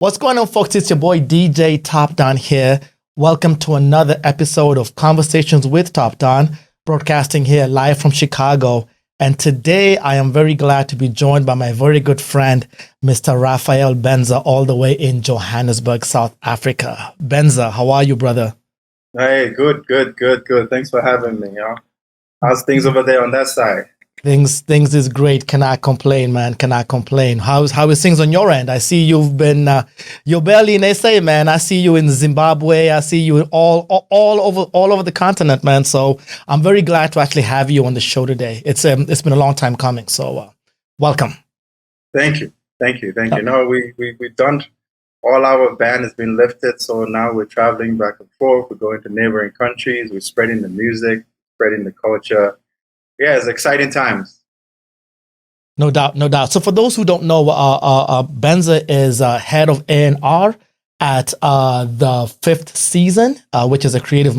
What's going on, folks? It's your boy DJ TopDonn here. Welcome to another episode of Conversations with TopDonn, broadcasting here live from Chicago. And today I am very glad to be joined by my very good friend, Mr. Raphael Benza, all the way in Johannesburg, South Africa. Benza, how are you, brother? Hey, good. Thanks for having me. How's things over there on that side? Things is great. Cannot complain, man. Cannot complain. How is things on your end? I see you've been you're barely in SA, man. I see you in Zimbabwe. I see you all over the continent, man. So I'm very glad to actually have you on the show today. It's been a long time coming. So welcome. Thank you. No, we've done all our ban has been lifted, so now we're traveling back and forth. We're going to neighboring countries. We're spreading the music, spreading the culture. Yeah, it's exciting times. No doubt, no doubt. So for those who don't know, Benza is head of A&R at the Fifth Season, which is a creative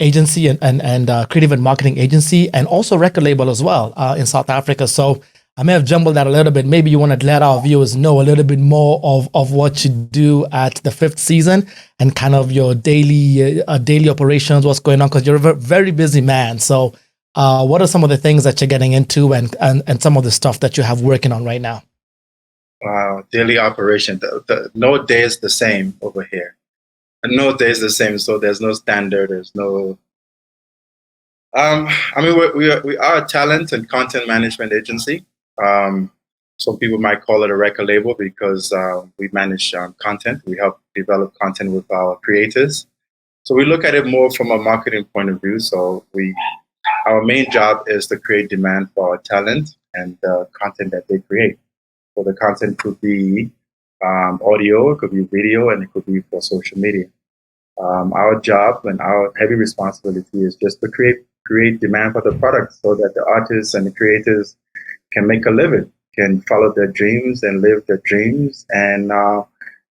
agency and creative and marketing agency, and also record label as well in South Africa. So I may have jumbled that a little bit. Maybe you want to let our viewers know a little bit more of what you do at the Fifth Season and kind of your daily operations, what's going on, because you're a very busy man. So what are some of the things that you're getting into and some of the stuff that you have working on right now? Wow, daily operation. No day is the same over here. No day is the same, so there's no standard. There's no. We are a talent and content management agency. Some people might call it a record label because we manage content. We help develop content with our creators. So we look at it more from a marketing point of view. So our main job is to create demand for our talent and the content that they create. So the content could be audio, it could be video, and it could be for social media. Our job and our heavy responsibility is just to create demand for the product so that the artists and the creators can make a living, can follow their dreams and live their dreams and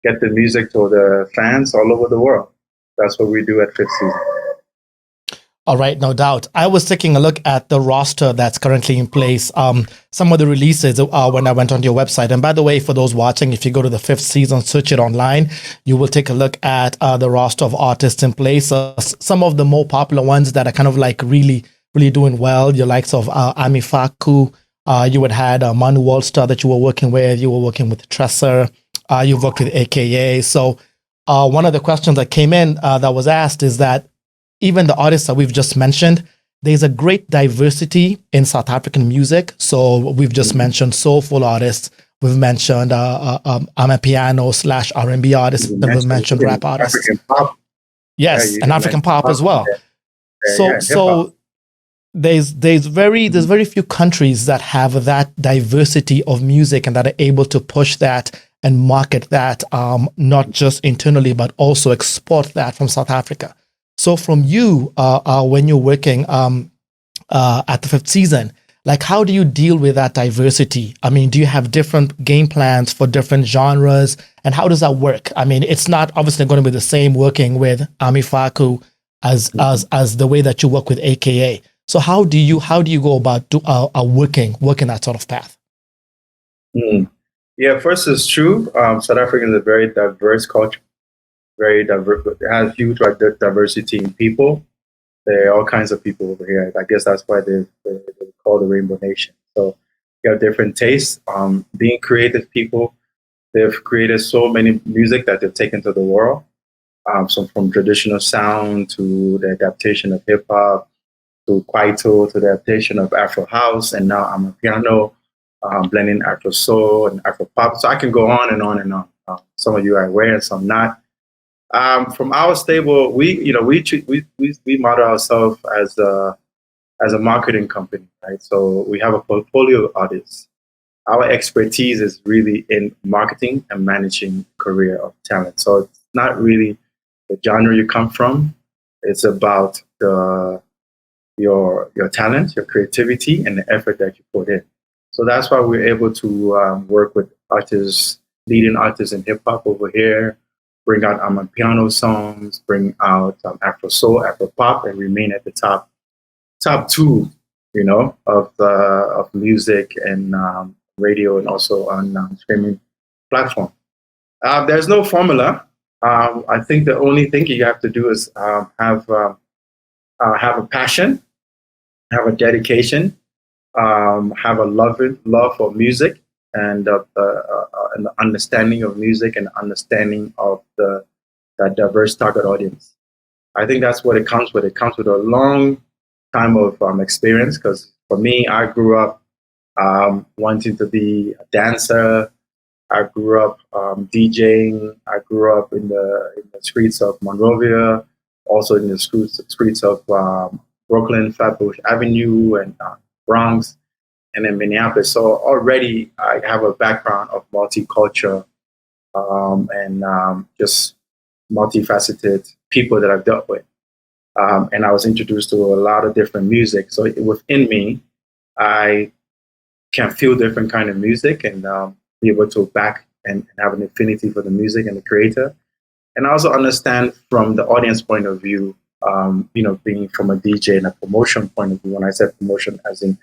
get the music to the fans all over the world. That's what we do at Fifth Season. All right, no doubt. I was taking a look at the roster that's currently in place. Some of the releases when I went on your website. And by the way, for those watching, if you go to the Fifth Season, search it online, you will take a look at the roster of artists in place. Some of the more popular ones that are kind of like really doing well, your likes of Ami Faku. You would had Manu Wallstar that you were working with. You were working with Tresser. You've worked with AKA. So one of the questions that came in that was asked is that even the artists that we've just mentioned, there's a great diversity in South African music. So we've just mentioned soulful artists. We've mentioned Amapiano / R&B artists. We've mentioned rap artists. African pop. Yes, and African pop as well. So there's very few countries that have that diversity of music and that are able to push that and market that, not just internally, but also export that from South Africa. So from you, when you're working at the Fifth Season, like how do you deal with that diversity? I mean, do you have different game plans for different genres? And how does that work? I mean, it's not obviously going to be the same working with Ami Faku as the way that you work with AKA. So how do you go about working that sort of path? Yeah, first it's true. South Africa is a very diverse culture. Very diverse. It has huge diversity in people. There are all kinds of people over here. I guess that's why they call the Rainbow Nation. So you have different tastes. Being creative people, they've created so many music that they've taken to the world. So from traditional sound to the adaptation of hip hop to Kwaito to the adaptation of Afro house, and now Amapiano, blending Afro soul and Afro pop. So I can go on and on and on. Some of you are aware, and some not. From our stable, we model ourselves as a marketing company, right? So we have a portfolio of artists. Our expertise is really in marketing and managing career of talent. So it's not really the genre you come from. It's about your talent, your creativity, and the effort that you put in. So that's why we're able to work with artists, leading artists in hip hop over here, bring out Amapiano songs, bring out Afro soul, Afro pop, and remain at the top two, of music and radio, and also on streaming platform. There's no formula. I think the only thing you have to do is have a passion, have a dedication, have a love for music, and an understanding of music and understanding of that diverse target audience. I think that's what it comes with. It comes with a long time of experience. Because for me, I grew up wanting to be a dancer. I grew up DJing. I grew up in the streets of Monrovia, also in the streets of Brooklyn, Flatbush Avenue, and Bronx, and in Minneapolis. So already I have a background of multicultural and just multifaceted people that I've dealt with. And I was introduced to a lot of different music. So within me, I can feel different kind of music and be able to back and have an affinity for the music and the creator. And I also understand from the audience point of view, being from a DJ and a promotion point of view. When I said promotion, as in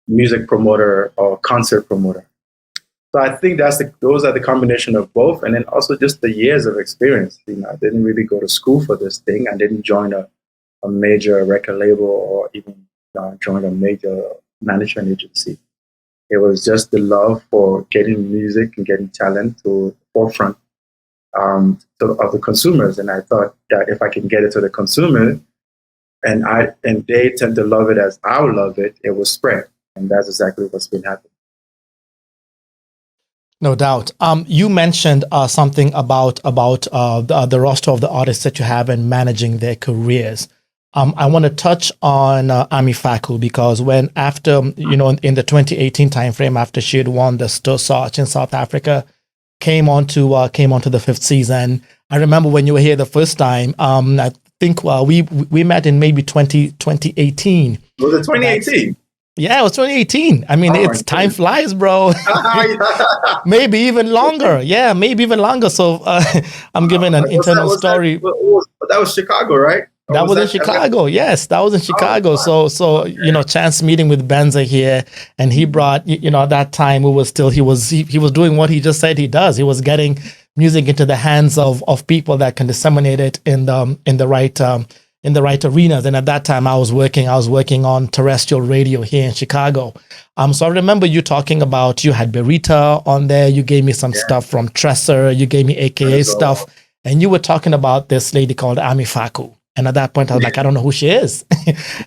music promoter or concert promoter. So I think those are the combination of both, and then also just the years of experience. I didn't really go to school for this thing. I didn't join a major record label or even join a major management agency. It was just the love for getting music and getting talent to the forefront of the consumers. And I thought that if I can get it to the consumer, and they tend to love it as I would love it, it will spread. And that's exactly what's been happening. No doubt. You mentioned something about the roster of the artists that you have and managing their careers. I want to touch on Ami Faku, because when after in the 2018 timeframe, after she had won the Stir Search in South Africa, came onto the fifth season. I remember when you were here the first time. I think we met in maybe 2018. Was it 2018? Yeah, it was 2018. I mean, time flies, bro. Maybe even longer. Yeah, maybe even longer. So I'm giving an internal story. That was Chicago, right? That was in Chicago. Yes, that was in Chicago. So chance meeting with Benza here, and he brought at that time he was doing what he just said he does. He was getting music into the hands of people that can disseminate it in the right arenas. And at that time I was working on terrestrial radio here in Chicago. So I remember you talking about, you had Berita on there, you gave me some stuff from Tresser, you gave me AKA stuff, and you were talking about this lady called Ami Faku. And at that point I was like, I don't know who she is.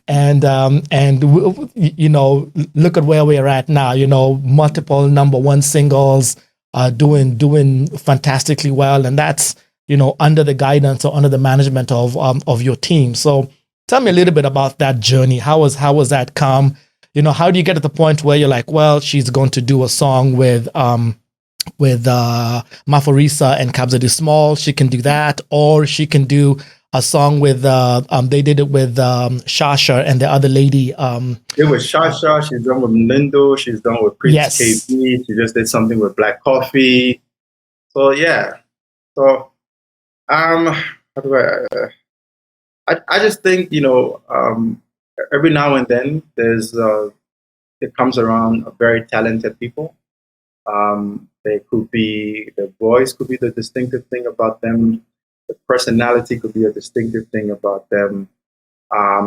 and look at where we're at now, multiple #1 singles, doing fantastically well. And that's, under the guidance or under the management of your team. So tell me a little bit about that journey. How was that come? How do you get to the point where you're like, well, she's going to do a song with Maphorisa and Kabza De Small. She can do that, or she can do a song with they did it with Shasha and the other lady. It was Shasha. She's done with Lindo. She's done with Prince KB. She just did something with Black Coffee. So yeah. So how do I just think every now and then there's it comes around very talented people. They could be, the voice could be the distinctive thing about them. The personality could be a distinctive thing about them.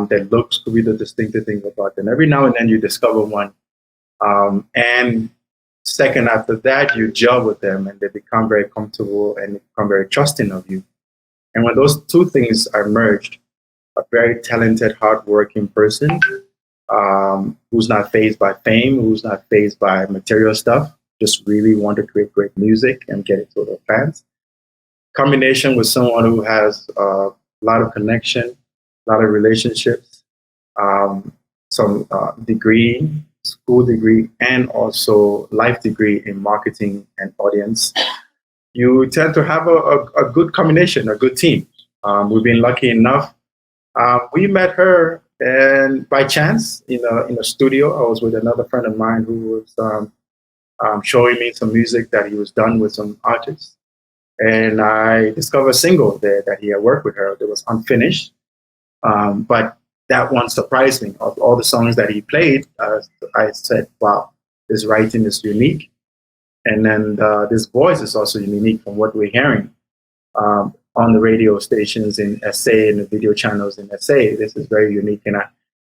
Their looks could be the distinctive thing about them. Every now and then you discover one. And second after that, you gel with them and they become very comfortable and become very trusting of you. And when those two things are merged, a very talented, hardworking person who's not fazed by fame, who's not fazed by material stuff, just really want to create great music and get it to the fans. Combination with someone who has a lot of connection, a lot of relationships, some degree, school degree, and also life degree in marketing and audience. You tend to have a good combination, a good team. We've been lucky enough. We met her, and by chance, in a studio. I was with another friend of mine who was showing me some music that he was done with some artists. And I discovered a single there that he had worked with her that was unfinished. But that one surprised me. Of all the songs that he played, I said, wow, this writing is unique. And then this voice is also unique from what we're hearing on the radio stations in SA and the video channels in SA. This is very unique. And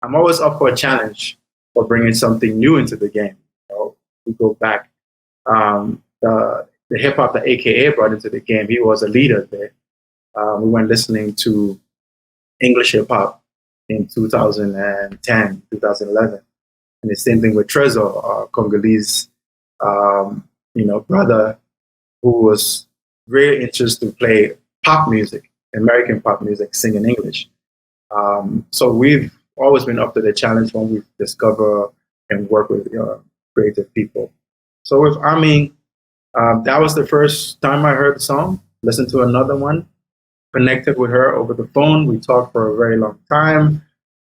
I'm always up for a challenge for bringing something new into the game. You know, we go back, the hip hop that AKA brought into the game, he was a leader there. We went listening to English hip hop in 2010, 2011. And the same thing with Trezor, our Congolese, brother who was very interested to play pop music, American pop music, sing in English. So we've always been up to the challenge when we discover and work with creative people. So with Ami, that was the first time I heard the song, listened to another one, connected with her over the phone. We talked for a very long time.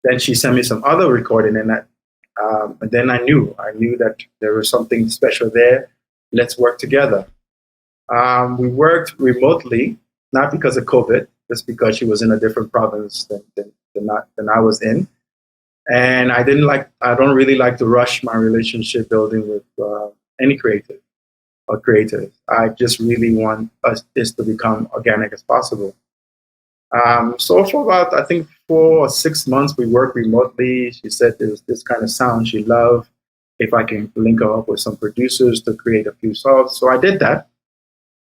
Then she sent me some other recording, and then I knew that there was something special there. Let's work together. We worked remotely, not because of COVID, just because she was in a different province than I was in. And I don't really like to rush my relationship building with any creative or creators. I just really want this to become organic as possible. So for about, I think 4 or 6 months, we worked remotely. She said there was this kind of sound she loved. If I can link her up with some producers to create a few songs. So I did that.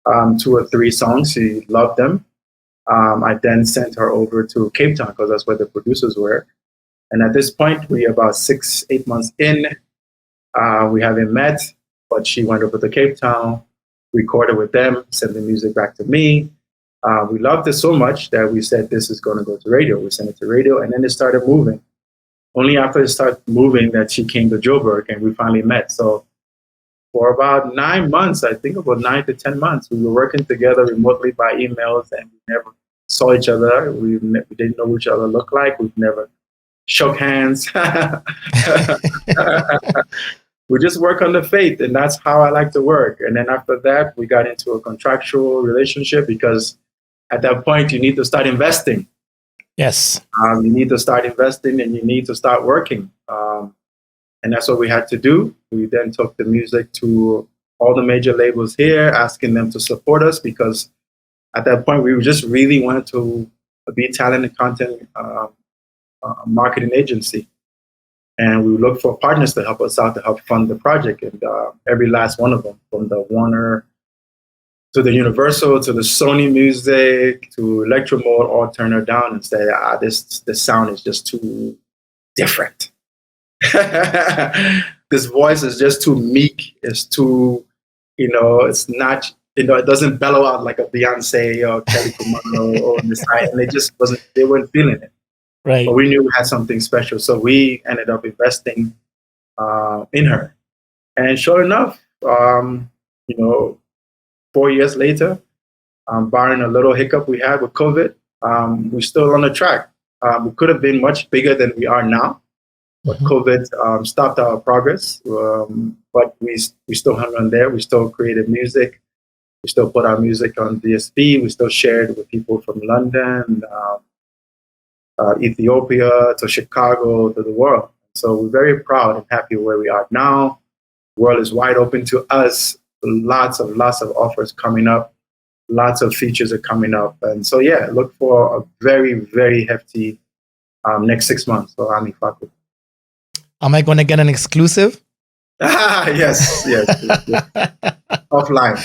2 or 3 songs. She loved them. I then sent her over to Cape Town because that's where the producers were. And at this point, we're about 6-8 months in. We haven't met, but she went over to Cape Town, recorded with them, sent the music back to me. We loved it so much that we said, this is going to go to radio. We sent it to radio, and then it started moving. Only after it started moving that she came to Joburg, and we finally met. So for about 9 months, I think about 9 to 10 months, we were working together remotely by emails, and we never saw each other. We didn't know what each other looked like. We've never shook hands. We just work on the faith, and that's how I like to work. And then after that, we got into a contractual relationship because at that point, you need to start investing. Yes. You need to start investing, and you need to start working. And that's what we had to do. We then took the music to all the major labels here, asking them to support us because at that point, we just really wanted to be talent and content marketing agency. And we looked for partners to help us out, to help fund the project. And every last one of them, from the Warner to the Universal to the Sony Music to Electro Mode, all turned her down and said, this sound is just too different. This voice is just too meek. It's too, it's not, it doesn't bellow out like a Beyonce or Kelly Kumano or on the side. And they weren't feeling it. Right. But we knew we had something special. So we ended up investing in her. And sure enough, 4 years later, barring a little hiccup we had with COVID, we're still on the track. We could have been much bigger than we are now, but COVID stopped our progress. But we still hung on there. We still created music. We still put our music on DSP. We still shared with people from London, Ethiopia to Chicago to the world. So we're very proud and happy where we are now. The world is wide open to us. Lots of offers coming up. Lots of features are coming up. And so, yeah, look for a very, very hefty next 6 months for Ami Faku. Am I going to get an exclusive? Yes. Offline.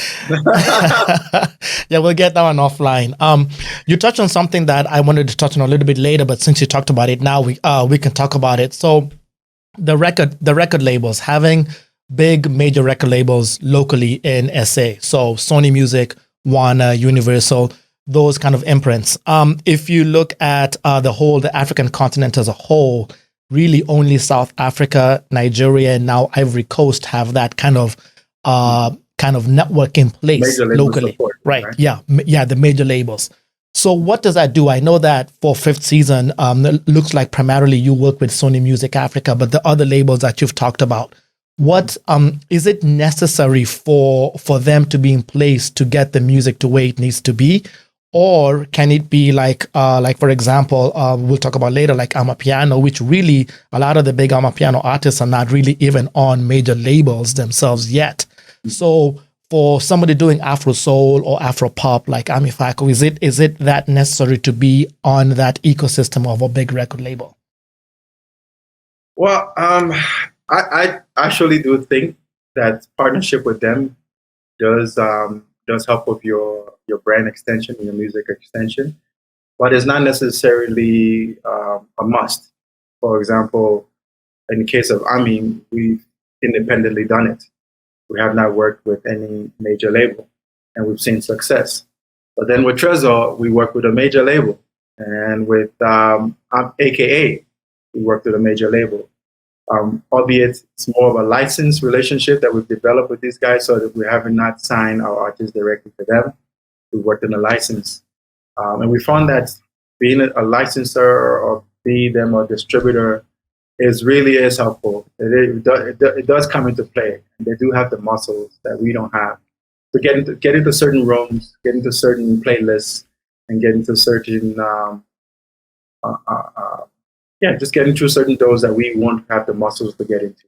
Yeah, we'll get that one offline. You touched on something that I wanted to touch on a little bit later, but since you talked about it now, we can talk about it. So the record labels, having big major record labels locally in SA. So Sony Music, Warner, Universal, those kind of imprints. If you look at the African continent as a whole, really only South Africa, Nigeria, and now Ivory Coast have that kind of network in place locally. Support, right. Yeah, the major labels. So what does that do? I know that for 5th season, it looks like primarily you work with Sony Music Africa, but the other labels that you've talked about, what is it necessary for them to be in place to get the music to where it needs to be? Or can it be like for example, we'll talk about later, like Amapiano, which really a lot of the big Amapiano artists are not really even on major labels themselves yet. So for somebody doing Afro soul or Afro pop like Ami Faku, is it that necessary to be on that ecosystem of a big record label? Well, I actually do think that partnership with them does help with your brand extension, your music extension, but it's not necessarily a must. For example, in the case of Ami, we've independently done it. We have not worked with any major label, and we've seen success. But then with Trezor, we work with a major label, and with AKA, we worked with a major label. Albeit it's more of a licensed relationship that we've developed with these guys, so that we have not signed our artists directly to them. We worked in a license, and we found that being a licensor or be them a distributor really is helpful. It does come into play. They do have the muscles that we don't have to get into certain rooms, get into certain playlists, and get into certain just getting through certain doors that we won't have the muscles to get into.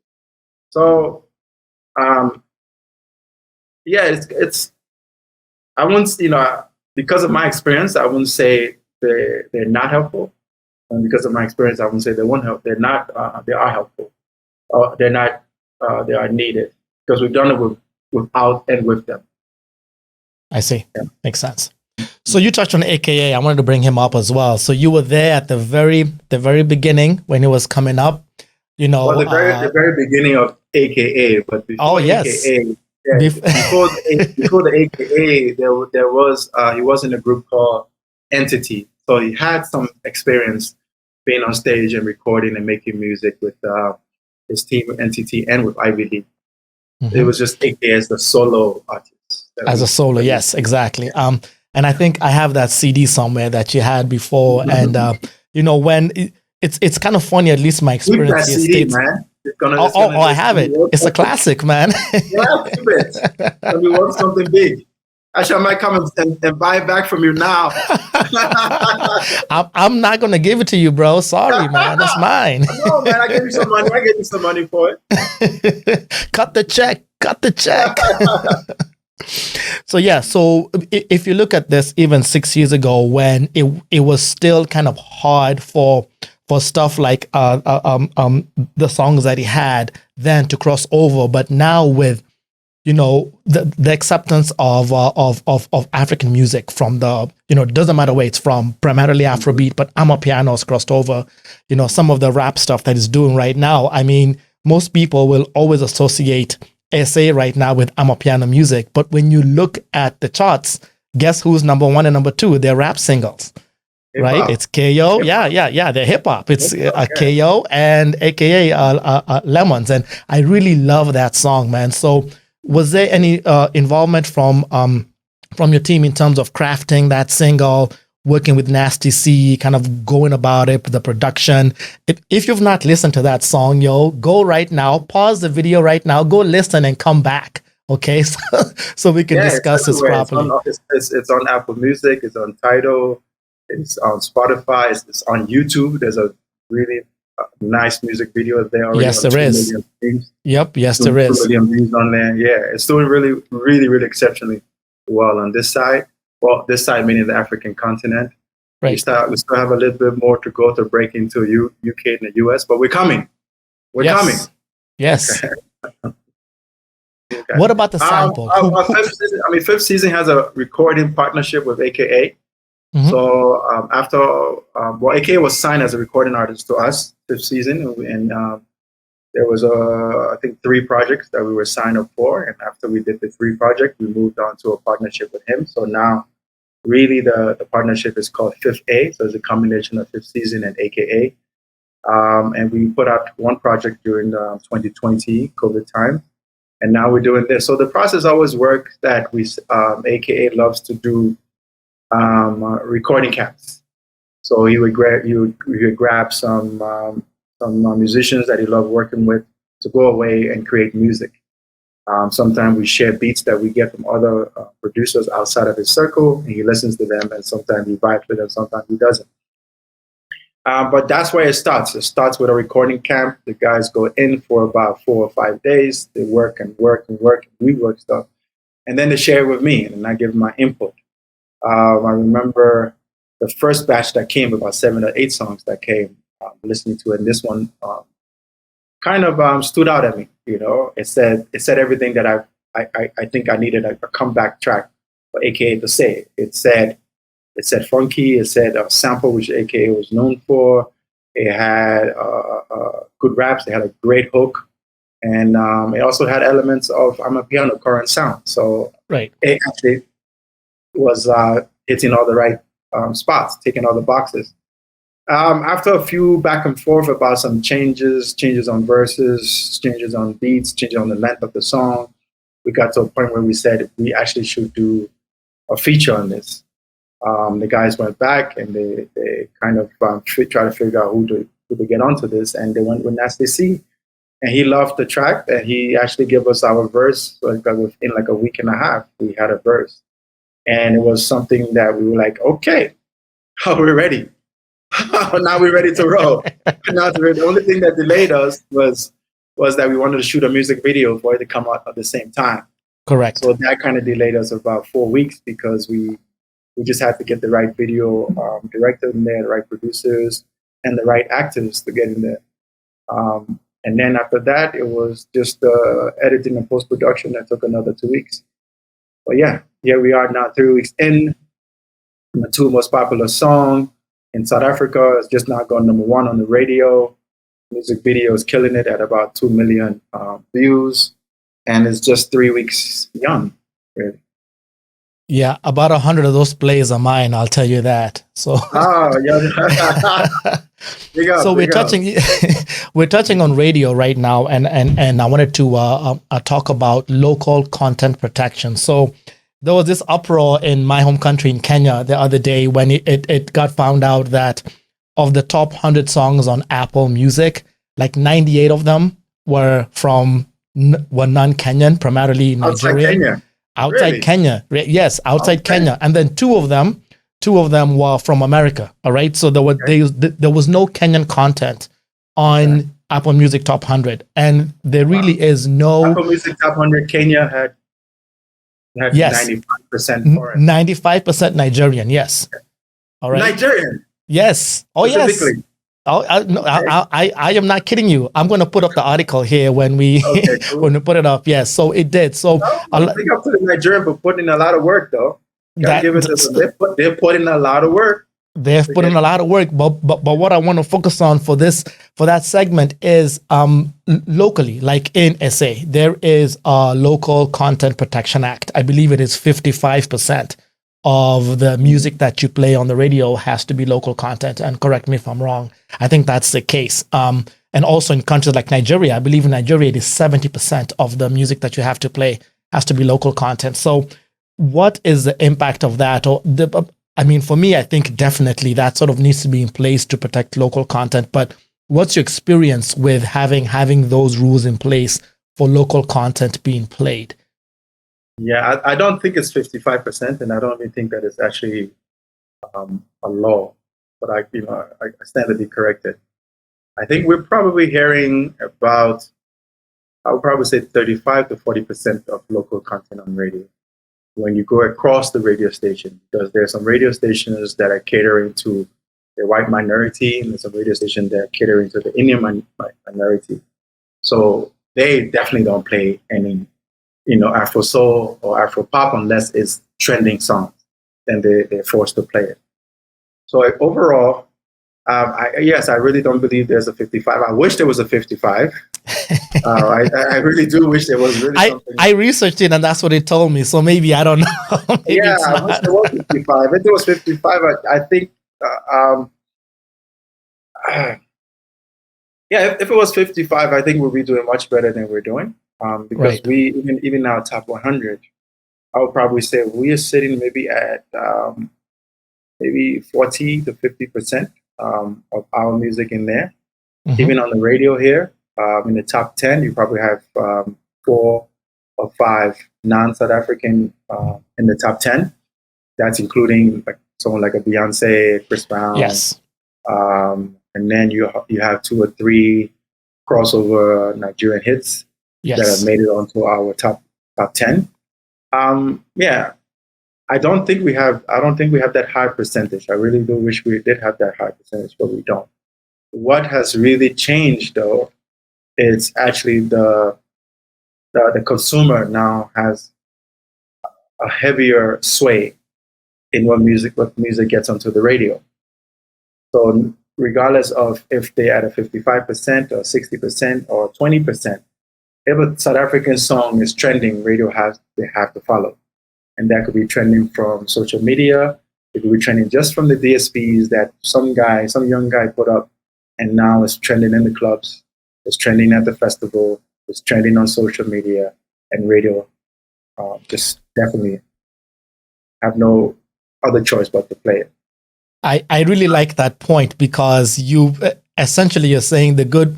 So it's I wouldn't, because of my experience, I wouldn't say they're not helpful. And because of my experience, I wouldn't say they won't help. They're not. They are helpful. They're not. They are needed because we've done it without and with them. I see. Yeah. Makes sense. So you touched on AKA. I wanted to bring him up as well. So you were there at the very beginning when he was coming up. Well, the very beginning of AKA, but before AKA, before the AKA, there was he was in a group called Entity. So he had some experience being on stage and recording and making music with his team Entity and with Ivy League. Mm-hmm. It was just AKA as the solo artist. As a solo, yes, exactly. And I think I have that CD somewhere that you had before. Mm-hmm. And when it's kind of funny, at least my experience here states. Man. I have it. It's a classic, man. Yeah, keep it. And we want something big. Actually, I might come and buy it back from you now. I'm not going to give it to you, bro. Sorry, man. That's mine. No, man. I gave you some money. I gave you some money for it. Cut the check. So if you look at this even 6 years ago when it was still kind of hard for stuff like the songs that he had then to cross over, but now with the acceptance of African music from the it doesn't matter where it's from, primarily Afrobeat, but Amapiano's crossed over, some of the rap stuff that he's doing right now. I mean, most people will always associate SA right now with Amapiano music, but when you look at the charts, guess who's number 1 and number 2? They're rap singles. Hip-hop. Right? It's KO. Yeah. They're hip hop. It's KO and AKA Lemons. And I really love that song, man. So was there any involvement from your team in terms of crafting that single, working with Nasty C, kind of going about it, the production? If you've not listened to that song, go right now, pause the video right now, go listen and come back. Okay, so we can discuss this properly. It's on Apple Music, it's on Tidal, it's on Spotify, it's on YouTube. There's a really nice music video there already. Yes, there is. Yep, yes, there is. 2 million views on there. Yeah, it's doing really, really, really exceptionally well on this side. Well, this side meaning the African continent. Right. We still have a little bit more to go to break into UK and the US, but we're coming. We're coming. Yes. Okay. What about the sample? Fifth Season has a recording partnership with AKA. Mm-hmm. So AKA was signed as a recording artist to us Fifth Season, and there was I think 3 projects that we were signed up for, and after we did the 3 projects, we moved on to a partnership with him. So now, really, the partnership is called Fifth A. So it's a combination of Fifth Season and AKA, and we put out 1 project during the 2020 COVID time. And now we're doing this. So the process always works that we, AKA loves to do recording camps. So he would grab some musicians that he loved working with to go away and create music. Sometimes we share beats that we get from other producers outside of his circle, and he listens to them, and sometimes he vibes with them, sometimes he doesn't. But that's where it starts. It starts with a recording camp. The guys go in for about 4 or 5 days. They work and work and work. And we work stuff. and then they share it with me, and I give my input. I remember the first batch that came, about 7 or 8 songs that came, listening to it, and this one kind of stood out at me. You know, it said everything that I think I needed a comeback track for AKA to say. It said funky. It said a sample, which AKA was known for. It had good raps. It had a great hook, and it also had elements of Amapiano current sound. So right, it actually was hitting all the right spots, ticking all the boxes. After a few back and forth about some changes on verses, changes on beats, changes on the length of the song, we got to a point where we said we actually should do a feature on this. The guys went back and they kind of try to figure out who to get onto this, and they went with Nasty C, and he loved the track, and he actually gave us our verse. Like within like a week and a half, we had a verse, and it was something that we were like, okay, we're ready. Now we're ready to roll. The only thing that delayed us was that we wanted to shoot a music video for it to come out at the same time. correct. So that kind of delayed us about 4 weeks because we just had to get the right video director in there, the right producers, and the right actors to get in there. And then after that, it was just editing and post-production that took another 2 weeks. But yeah, here we are now, 3 weeks in. The 2 most popular song in South Africa is just now gone #1 on the radio. Music video is killing it at about 2 million views, and it's just 3 weeks young, really. Yeah, about 100 of those plays are mine. I'll tell you that. So, yeah. So we're touching on radio right now, and I wanted to talk about local content protection. So there was this uproar in my home country in Kenya the other day when it got found out that of the top 100 songs on Apple Music, like 98 of them were non-Kenyan, primarily Nigerian. Outside really? Kenya, yes, outside Kenya, and then two of them were from America. All right, so there was no Kenyan content on Apple Music Top 100, and there really is no Apple Music Top 100. Kenya had yes 95% foreign, 95% Nigerian. Yes, all right, Nigerian. Yes, oh yes. Oh, I am not kidding you. I'm going to put up the article here when we cool. when we put it up. Yes, so it did. So I think up to the Nigerian for putting in a lot of work, though. Give it to them. They're putting a lot of work. They've put in a lot of work, but what I want to focus on for that segment is locally, like in SA, there is a Local Content Protection Act. I believe it is 55% of the music that you play on the radio has to be local content. And correct me if I'm wrong. I think that's the case. And also in countries like Nigeria, I believe in Nigeria it is 70% of the music that you have to play has to be local content. So what is the impact of that? I mean, for me, I think definitely that sort of needs to be in place to protect local content. But what's your experience with having those rules in place for local content being played? Yeah, I don't think it's 55%, and I don't even think that it's actually a law. But I stand to be corrected. I think we're probably hearing about, I would probably say 35 to 40% of local content on radio when you go across the radio station, because there's some radio stations that are catering to the white minority, and there's some radio stations that are catering to the Indian minority. So they definitely don't play any, Afro soul or Afro pop unless it's trending songs. Then they're forced to play it. So overall, I really don't believe there's a 55. I wish there was a 55. I really do wish there was really something. I researched it, and that's what it told me. So maybe I don't know. I wish there was 55. If there was 55, I think. If it was 55, I think we'll be doing much better than we're doing. Because we even now top 100, I would probably say we are sitting maybe at maybe 40 to 50% of our music in there. Mm-hmm. Even on the radio here, in the top 10, you probably have 4 or 5 non-South African in the top 10. That's including like someone like a Beyonce, Chris Brown. Yes. And then you have 2 or 3 crossover Nigerian hits that have made it onto our top 10. Yeah, I don't think we have. I don't think we have that high percentage. I really do wish we did have that high percentage, but we don't. What has really changed, though, is actually the consumer now has a heavier sway in what music gets onto the radio. So regardless of if they're at a 55% or 60% or 20%, if a South African song is trending, radio has they have to follow. And that could be trending from social media. It could be trending just from the DSPs that some young guy put up, and now it's trending in the clubs, it's trending at the festival, it's trending on social media, and radio just definitely have no other choice but to play it. I really like that point because you essentially you're saying the good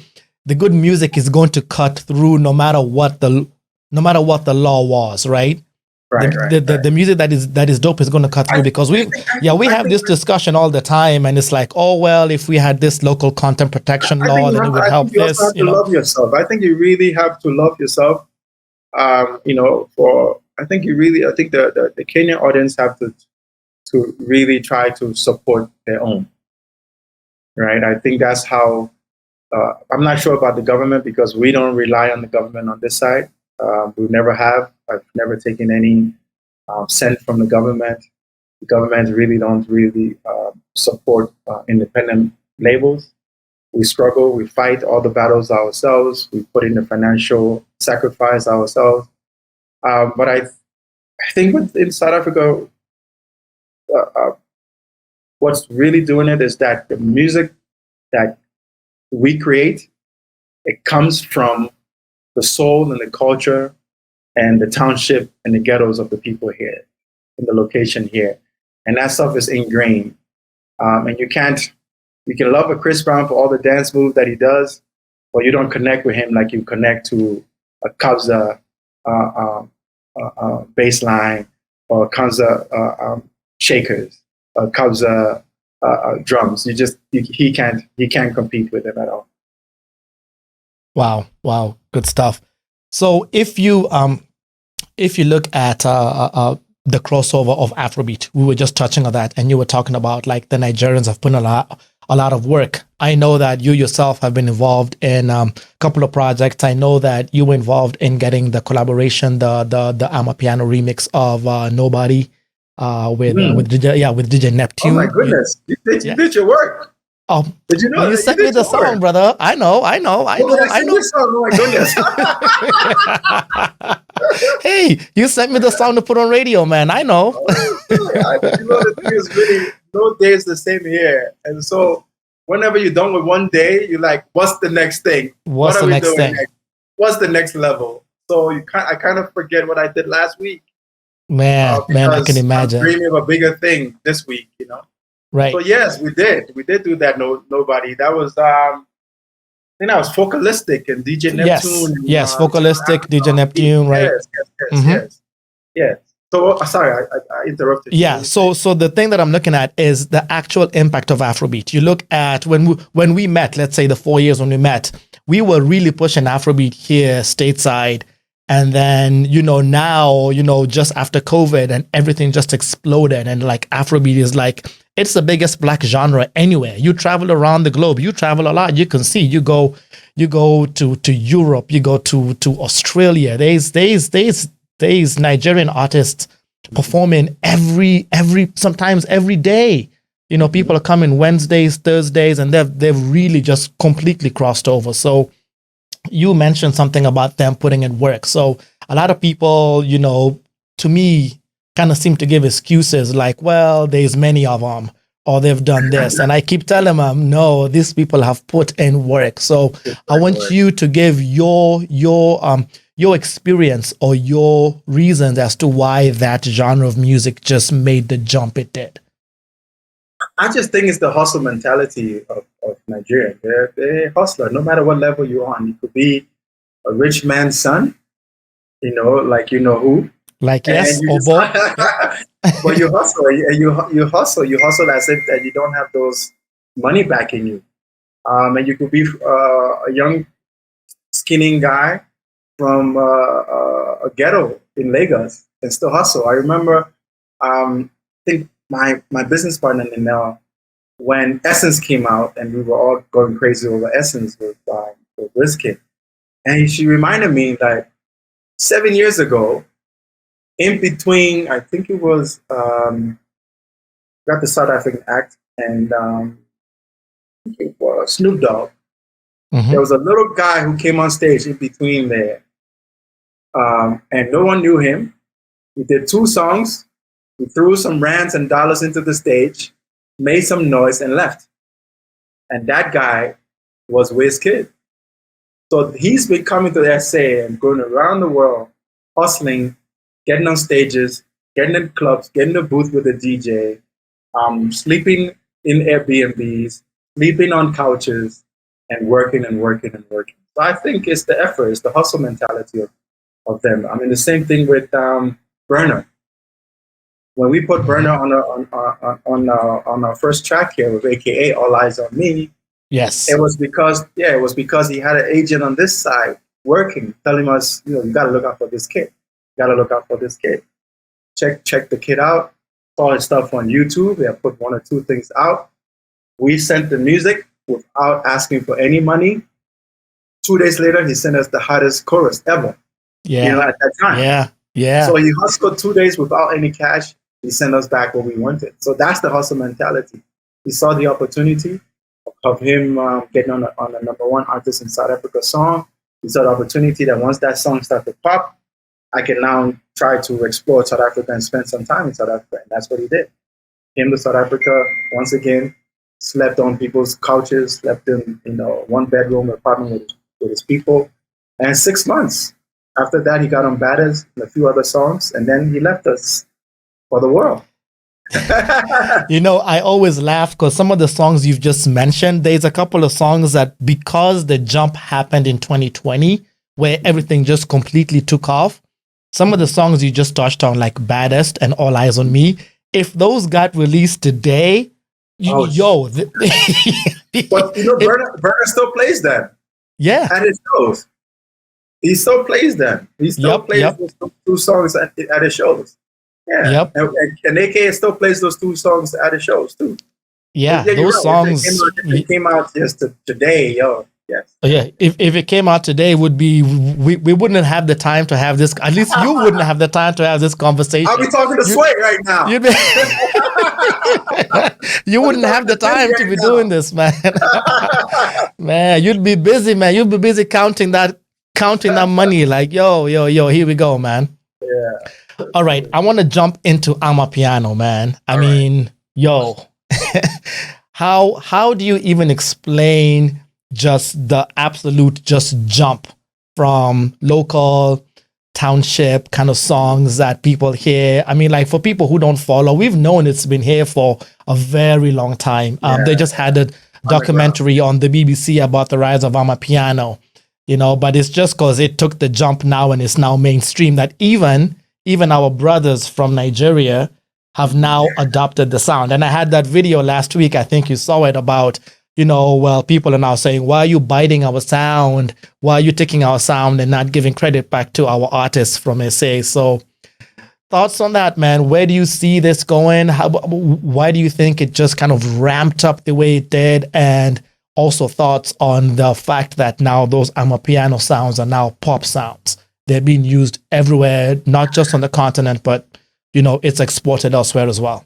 music is going to cut through no matter what the law was, right? Right, right, right. The music that is dope is going to cut through because we have this discussion all the time, and it's like, oh well, if we had this local content protection law, then it would help you also this, have to love yourself. I think you really have to love yourself. I think the Kenyan audience have to really try to support their own. Right. I think that's how. I'm not sure about the government because we don't rely on the government on this side. We never have. I've never taken any cent from the government. The government really don't really support independent labels. We struggle. We fight all the battles ourselves. We put in the financial sacrifice ourselves. But I think in South Africa, uh, what's really doing it is that the music that we create, it comes from the soul and the culture and the township and the ghettos of the people here, in the location here. And that stuff is ingrained. And you can love a Chris Brown for all the dance moves that he does, but you don't connect with him like you connect to a Kabza bass line or Kabza shakers, Kabza drums. He can't compete with him at all. Wow, good stuff. So if you look at the crossover of Afrobeat, we were just touching on that, and you were talking about like the Nigerians have put a lot of work. I know that you yourself have been involved in a couple of projects. I know that you were involved in getting the collaboration, the Amapiano remix of Nobody with DJ Neptune. Oh my goodness, you did your work. Oh, did you know? You sent me the song, brother. I know. I know. Oh my goodness. Hey, you sent me the song to put on radio, man. I know. The thing is really, no day is the same here. And so whenever you're done with one day, you're like, what's the next thing? What's the next thing? What's the next level? So I kind of forget what I did last week. Man, I can imagine. I'm dreaming of a bigger thing this week, Right. So yes, we did do that. Nobody. That was I think that was Focalistic and DJ Neptune. Yes, Focalistic, DJ Neptune, right? Yes. So sorry, I interrupted. Yeah. So the thing that I'm looking at is the actual impact of Afrobeat. You look at when we met. Let's say the 4 years when we met, we were really pushing Afrobeat here stateside. And then, now, just after COVID and everything just exploded, and like Afrobeat is like, it's the biggest black genre anywhere. You travel around the globe, you travel a lot. You can see, you go to Europe, you go to Australia. There's Nigerian artists performing sometimes every day. People are coming Wednesdays, Thursdays, and they've really just completely crossed over. So you mentioned something about them putting in work. So a lot of people, to me, kind of seem to give excuses like, well, there's many of them, or they've done this. And I keep telling them, no, these people have put in work. So I want you to give your experience or your reasons as to why that genre of music just made the jump it did. I just think it's the hustle mentality of Nigeria. They're a hustler, no matter what level you're on. You could be a rich man's son, like who. Like, yes, or both. But you hustle, and you hustle as if that you don't have those money backing you. And you could be a young, skinny guy from a ghetto, in Lagos and still hustle. I remember, I think my business partner when Essence came out and we were all going crazy over Essence with Wizkid, and she reminded me like 7 years ago, in between, I think it was got the South African Act and I think it was Snoop Dogg. Mhm. There was a little guy who came on stage in between there, and no one knew him. He did 2 songs. He threw some rands and dollars into the stage, made some noise, and left. And that guy was Wizkid. So he's been coming to the SA and going around the world, hustling, getting on stages, getting in clubs, getting in the booth with the DJ, sleeping in Airbnbs, sleeping on couches, and working and working and working. So I think it's the effort, it's the hustle mentality of them. I mean, the same thing with Burner. When we put Burner on our first track here with AKA All Eyes on Me, Yes. it was because he had an agent on this side working, telling us, you got to look out for this kid. You got to look out for this kid. Check the kid out. Saw his stuff on YouTube. They have put 1 or 2 things out. We sent the music without asking for any money. 2 days later, he sent us the hottest chorus ever. Yeah. At that time. Yeah. Yeah. So he hustled 2 days without any cash. He sent us back what we wanted. So that's the hustle mentality. He saw the opportunity of him getting on a #1 artist in South Africa song. He saw the opportunity that once that song started to pop, I can now try to explore South Africa and spend some time in South Africa. And that's what he did. Came to South Africa once again, slept on people's couches, slept in 1-bedroom apartment with his people. And 6 months after that, he got on Batters and a few other songs, and then he left us for the world. I always laugh because some of the songs you've just mentioned, there's a couple of songs that because the jump happened in 2020, where everything just completely took off, some of the songs you just touched on, like Baddest and All Eyes on Me, if those got released today, But Burner still plays them. Yeah. At his shows. He still plays them. He still plays those 2 songs at his shows. Yeah. Yep. And AKA still plays those 2 songs at his shows too. Yeah, those songs. If it came out just today, yes. Yeah, if it came out today, would be we wouldn't have the time to have this. At least you wouldn't have the time to have this conversation. I'll be talking to Sway right now. You wouldn't have the time to be doing this, man. Man, you'd be busy, man. You'd be busy counting that money. Like, yo, here we go, man. Yeah. All right, I want to jump into Amapiano, man. I mean, how do you even explain just the absolute jump from local township kind of songs that people hear? I mean, like, for people who don't follow, we've known it's been here for a very long time. They just had a documentary on the BBC about the rise of Amapiano, but it's just because it took the jump now and it's now mainstream that even our brothers from Nigeria have now adopted the sound. And I had that video last week, I think you saw it, about people are now saying, why are you biting our sound? Why are you taking our sound and not giving credit back to our artists from SA? So thoughts on that, man? Where do you see this going? Why do you think it just kind of ramped up the way it did? And also thoughts on the fact that now those Amapiano sounds are now pop sounds. They're being used everywhere, not just on the continent, but, it's exported elsewhere as well.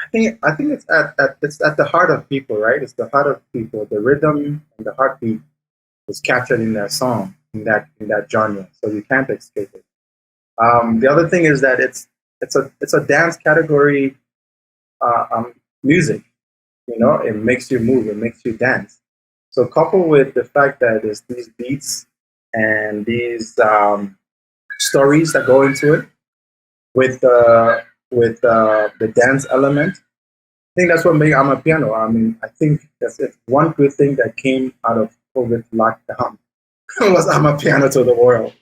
I think it's at the heart of people, right? It's the heart of people. The rhythm and the heartbeat is captured in that song, in that genre. So you can't escape it. The other thing is that it's a dance category music. It makes you move, it makes you dance. So coupled with the fact that there's these beats and these stories that go into it, with the dance element, I think that's what made Amapiano. I mean, I think that's one good thing that came out of COVID lockdown was Amapiano to the world.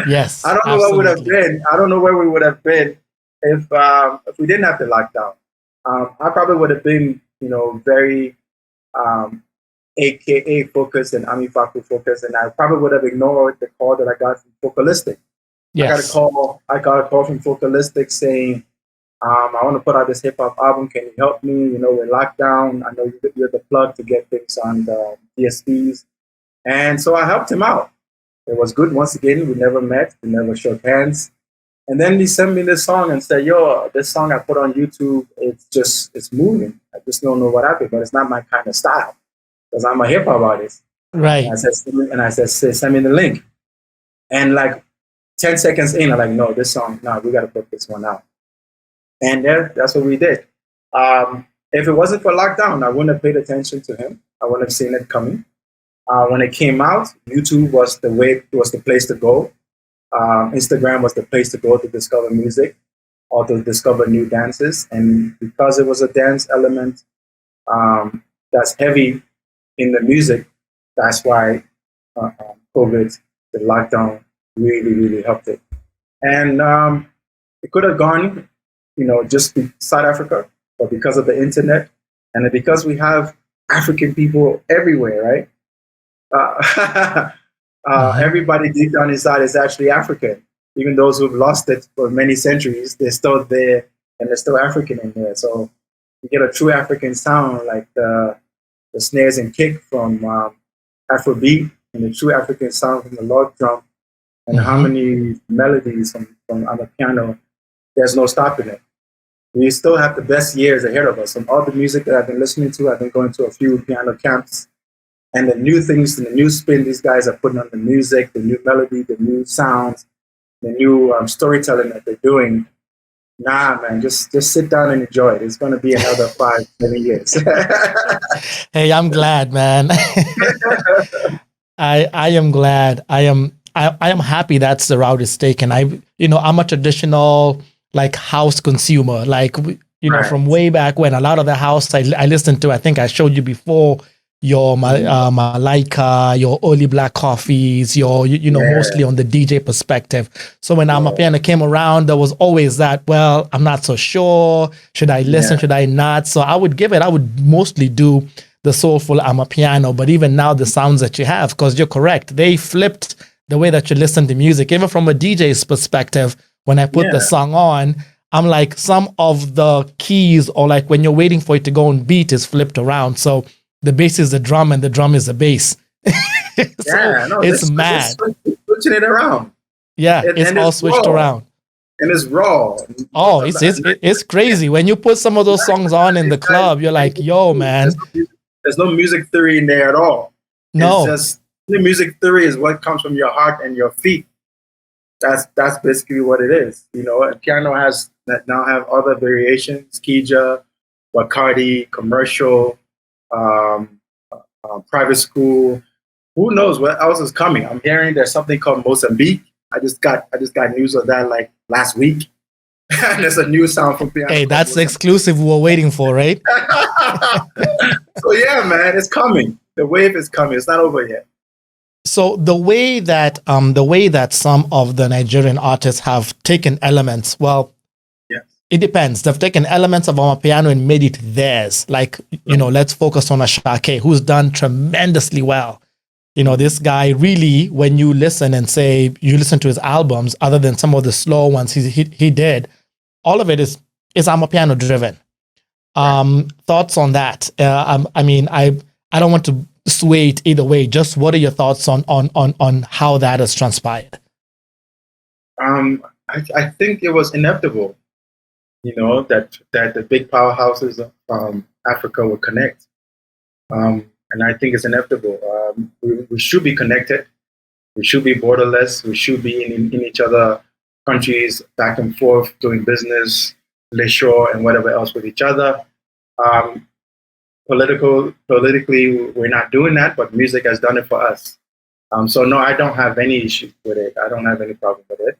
Yes. I don't know what would have been. I don't know where we would have been if we didn't have the lockdown. I probably would have been, very AKA focused and Ami Faku focused, and I probably would have ignored the call that I got from Focalistic. Yes. I got a call from Vocalistic saying, I want to put out this hip hop album. Can you help me? You know, we're locked down. I know you're the plug to get things on the DSPs. And so I helped him out. It was good. Once again, we never met, we never shook hands. And then he sent me this song and said, yo, this song I put on YouTube, it's moving. I just don't know what happened, but it's not my kind of style because I'm a hip hop artist. Right. And I said, send me the link. And like 10 seconds in, I'm like, no, this song, no, we got to put this one out. And that's what we did. If it wasn't for lockdown, I wouldn't have paid attention to him. I wouldn't have seen it coming. When it came out, YouTube was the place to go. Instagram was the place to go to discover music or to discover new dances. And because it was a dance element that's heavy in the music, that's why COVID, the lockdown, really, really helped it. And it could have gone, just to South Africa, but because of the internet and because we have African people everywhere, right? Everybody deep down inside is actually African. Even those who've lost it for many centuries, they're still there and they're still African in there. So you get a true African sound like the snares and kick from AfroBeat and the true African sound from the log drum and the harmony melodies from Amapiano. There's no stopping it. We still have the best years ahead of us. From all the music that I've been listening to, I've been going to a few piano camps. And the new things and the new spin these guys are putting on the music, the new melody, the new sounds, the new storytelling that they're doing. Nah, man, just sit down and enjoy it. It's going to be another 5-7 years. Hey, I'm glad, man. I am glad. I am happy that's the route it's taken. I'm a traditional like house consumer, like from way back when. A lot of the house I listened to. I think I showed you before. Your Malaika, your early black coffees, mostly on the DJ perspective. So when Amapiano came around, there was always that, well, I'm not so sure. Should I listen? Should I not? So I would mostly do the soulful Amapiano. But even now, the sounds that you have, because you're correct, they flipped the way that you listen to music. Even from a DJ's perspective, when I put the song on, I'm like, some of the keys or like when you're waiting for it to go on beat is flipped around. So the bass is the drum and the drum is the bass. It's mad. Switching it around. Yeah, it's all switched around. And it's raw. Oh, it's crazy. When you put some of those songs on in the club, you're like, yo, man. There's no music theory in there at all. No. It's just the music theory is what comes from your heart and your feet. That's basically what it is. Piano now have other variations, Kija, Bacardi, commercial, private school. Who knows what else is coming? I'm hearing there's something called Mozambique. I just got news of that like last week. There's a new sound from piano. Hey, that's the exclusive we're waiting for, right? So yeah, man, it's coming. The wave is coming. It's not over yet. So the way that some of the Nigerian artists have taken elements, it depends. They've taken elements of Amapiano and made it theirs. Like, let's focus on Ashake, who's done tremendously well. This guy really, when you listen and say you listen to his albums, other than some of the slow ones he did, all of it is Amapiano driven. Thoughts on that? I don't want to sway it either way. Just what are your thoughts on how that has transpired? I think it was inevitable. That the big powerhouses from Africa would connect. And I think it's inevitable. We should be connected. We should be borderless. We should be in each other countries, back and forth, doing business, leisure, and whatever else with each other. Politically, we're not doing that, but music has done it for us. So no, I don't have any issues with it. I don't have any problem with it.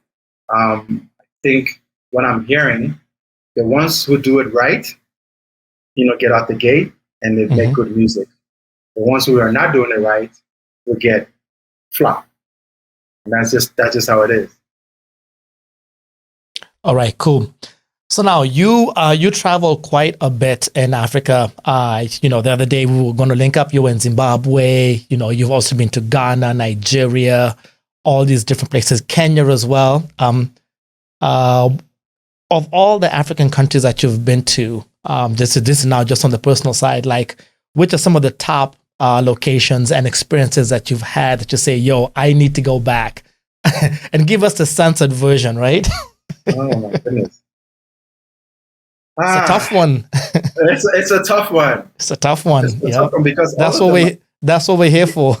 I think what I'm hearing, the ones who do it right, get out the gate and they make good music. The ones who are not doing it right will get flop. And that's just how it is. All right, cool. So now you travel quite a bit in Africa. The other day we were going to link up. You were in Zimbabwe. You've also been to Ghana, Nigeria, all these different places, Kenya as well. Of all the African countries that you've been to, this is now just on the personal side, like, which are some of the top locations and experiences that you've had that you say, yo, I need to go back? And give us the censored version, right? Oh my goodness. It's a tough one. It's a tough one. It's a tough one. It's a tough one because that's what we're here for.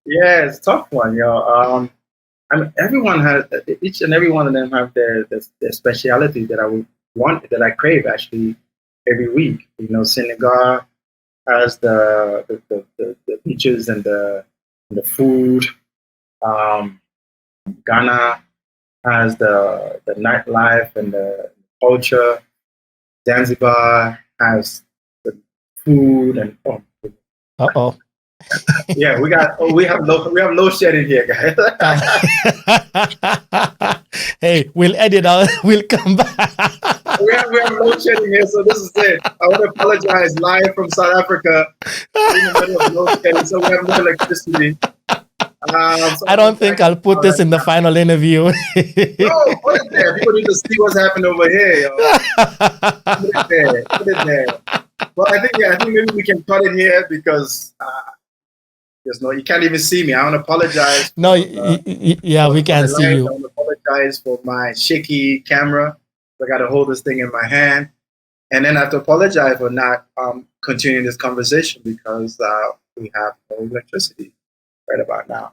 Yeah, it's a tough one, yo. I mean, everyone has, each and every one of them have their speciality that I would want, that I crave actually every week. You know, Senegal has the beaches and the food. Ghana has the nightlife and the culture. Zanzibar has the food and yeah, we have low shedding here, guys. Hey, we'll edit out. We'll come back. we have low shedding here, so this is it. I want to apologize live from South Africa. We're in the middle of low shedding, so we have no electricity. So I don't think I'll put this in the final interview. No, put it there. People need to see what's happening over here, yo. Put it there. Well, I think maybe we can cut it here because you can't even see me. I want to apologize. No, yeah, we can't see you. I want to apologize for my shaky camera. I got to hold this thing in my hand, and then I have to apologize for not continuing this conversation because we have no electricity right about now.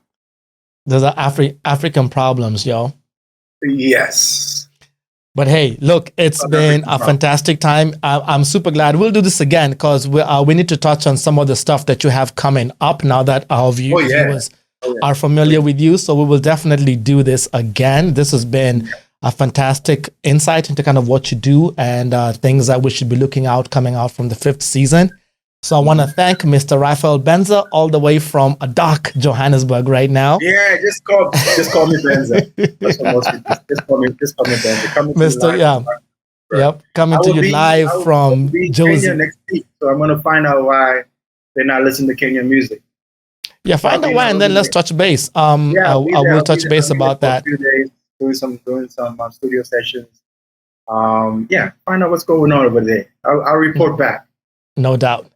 Those are African problems, yo. Yes. But hey, look, it's been a fantastic time. I'm super glad. We'll do this again because we need to touch on some of the stuff that you have coming up now that our viewers are familiar with you. So we will definitely do this again. This has been a fantastic insight into kind of what you do and things that we should be looking out coming out from the 5th season. So I want to thank Mr. Raphael Benza all the way from a dark Johannesburg right now. Yeah, just call me Benza. That's what most people just call me Benza. Coming to you live from Josie. Kenya next week, so I'm going to find out why they're not listening to Kenyan music. Yeah, find out why, and then let's touch base. I will touch base about that. For a few days, doing some studio sessions. Find out what's going on over there. I'll report back. No doubt.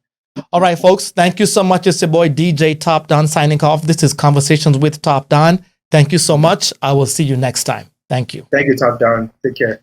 All right, folks. Thank you so much. It's your boy DJ TopDonn signing off. This is Conversations with TopDonn. Thank you so much. I will see you next time. Thank you. Thank you, TopDonn. Take care.